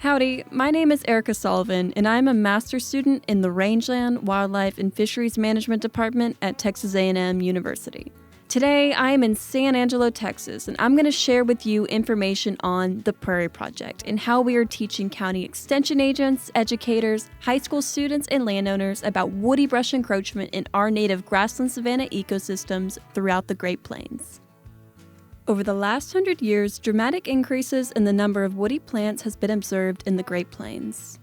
Howdy, my name is Erica Sullivan, and I'm a master's student in the Rangeland Wildlife and Fisheries Management Department at Texas A&M University. Today, I am in San Angelo, Texas, and I'm going to share with you information on the Prairie Project and how we are teaching county extension agents, educators, high school students, and landowners about woody brush encroachment in our native grassland savanna ecosystems throughout the Great Plains. Over the last 100 years, dramatic increases in the number of woody plants has been observed in the Great Plains.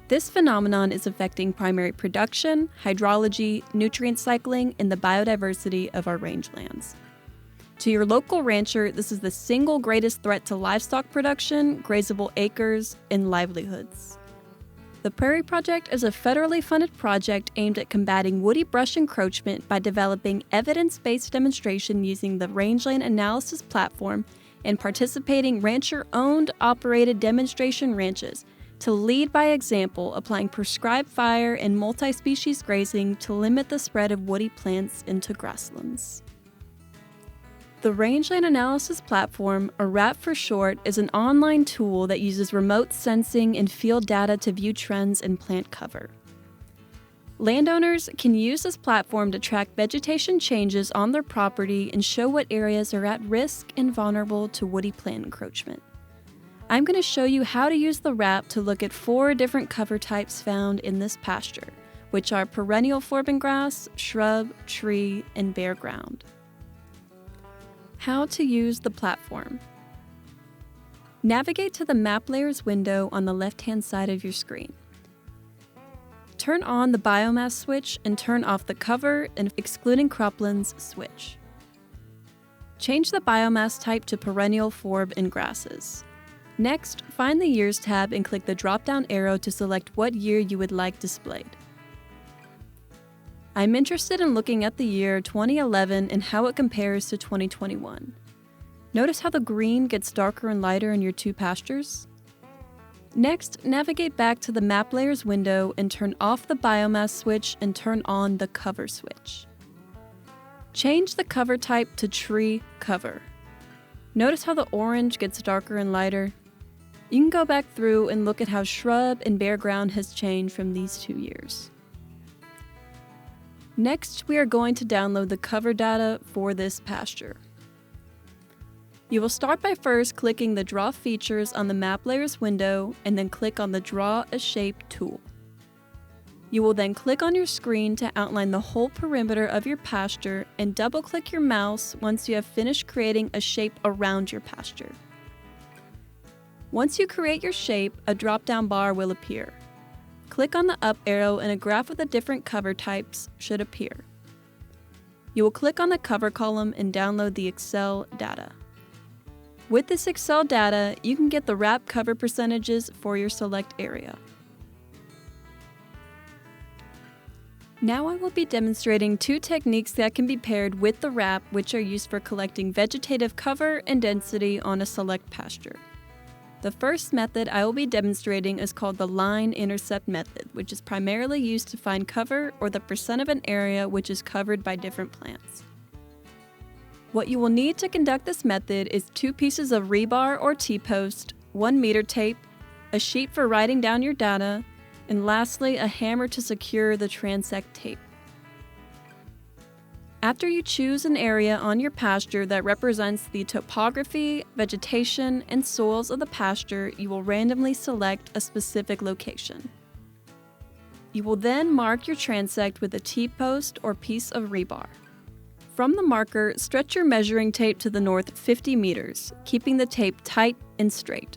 This phenomenon is affecting primary production, hydrology, nutrient cycling, and the biodiversity of our rangelands. To your local rancher, this is the single greatest threat to livestock production, grazable acres, and livelihoods. The Prairie Project is a federally funded project aimed at combating woody brush encroachment by developing evidence-based demonstration using the Rangeland Analysis Platform and participating rancher-owned, operated demonstration ranches to lead by example, applying prescribed fire and multi-species grazing to limit the spread of woody plants into grasslands. The Rangeland Analysis Platform, or RAP for short, is an online tool that uses remote sensing and field data to view trends in plant cover. Landowners can use this platform to track vegetation changes on their property and show what areas are at risk and vulnerable to woody plant encroachment. I'm going to show you how to use the RAP to look at 4 different cover types found in this pasture, which are perennial forbin grass, shrub, tree, and bare ground. How to use the platform. Navigate to the Map Layers window on the left-hand side of your screen. Turn on the Biomass switch and turn off the Cover and Excluding Croplands switch. Change the biomass type to Perennial Forb and Grasses. Next, find the Years tab and click the drop-down arrow to select what year you would like displayed. I'm interested in looking at the year 2011 and how it compares to 2021. Notice how the green gets darker and lighter in your 2 pastures? Next, navigate back to the Map Layers window and turn off the Biomass switch and turn on the Cover switch. Change the cover type to Tree Cover. Notice how the orange gets darker and lighter? You can go back through and look at how shrub and bare ground has changed from these 2 years. Next, we are going to download the cover data for this pasture. You will start by first clicking the Draw Features on the Map Layers window and then click on the Draw a Shape tool. You will then click on your screen to outline the whole perimeter of your pasture and double-click your mouse once you have finished creating a shape around your pasture. Once you create your shape, a drop-down bar will appear. Click on the up arrow and a graph with the different cover types should appear. You will click on the cover column and download the Excel data. With this Excel data, you can get the RAP cover percentages for your select area. Now I will be demonstrating 2 techniques that can be paired with the RAP, which are used for collecting vegetative cover and density on a select pasture. The first method I will be demonstrating is called the line intercept method, which is primarily used to find cover or the percent of an area which is covered by different plants. What you will need to conduct this method is 2 pieces of rebar or T-post, 1 meter tape, a sheet for writing down your data, and lastly, a hammer to secure the transect tape. After you choose an area on your pasture that represents the topography, vegetation, and soils of the pasture, you will randomly select a specific location. You will then mark your transect with a T-post or piece of rebar. From the marker, stretch your measuring tape to the north 50 meters, keeping the tape tight and straight.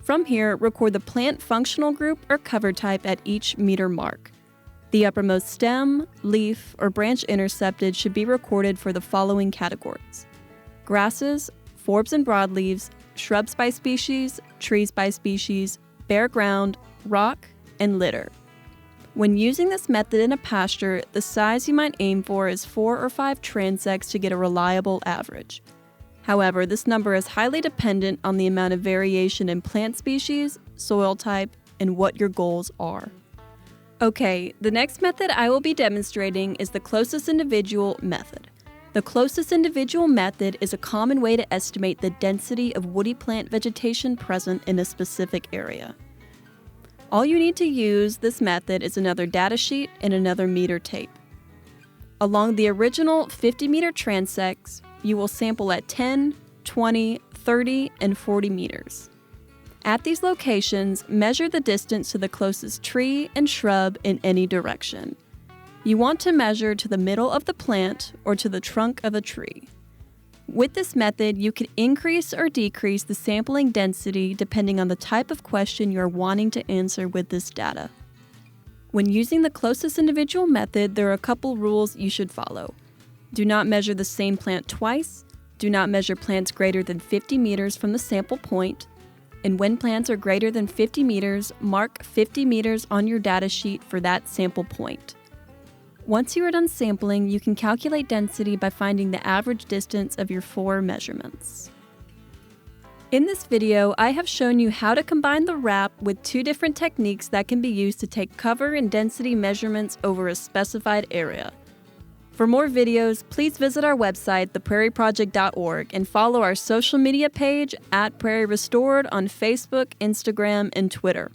From here, record the plant functional group or cover type at each meter mark. The uppermost stem, leaf, or branch intercepted should be recorded for the following categories: grasses, forbs and broadleaves, shrubs by species, trees by species, bare ground, rock, and litter. When using this method in a pasture, the size you might aim for is 4 or 5 transects to get a reliable average. However, this number is highly dependent on the amount of variation in plant species, soil type, and what your goals are. Okay, the next method I will be demonstrating is the closest individual method. The closest individual method is a common way to estimate the density of woody plant vegetation present in a specific area. All you need to use this method is another data sheet and another meter tape. Along the original 50-meter transects, you will sample at 10, 20, 30, and 40 meters. At these locations, measure the distance to the closest tree and shrub in any direction. You want to measure to the middle of the plant or to the trunk of a tree. With this method, you can increase or decrease the sampling density depending on the type of question you're wanting to answer with this data. When using the closest individual method, there are a couple rules you should follow. Do not measure the same plant twice. Do not measure plants greater than 50 meters from the sample point. And when plants are greater than 50 meters, mark 50 meters on your data sheet for that sample point. Once you are done sampling, you can calculate density by finding the average distance of your 4 measurements. In this video, I have shown you how to combine the wrap with 2 different techniques that can be used to take cover and density measurements over a specified area. For more videos, please visit our website, theprairieproject.org, and follow our social media page @PrairieRestored on Facebook, Instagram, and Twitter.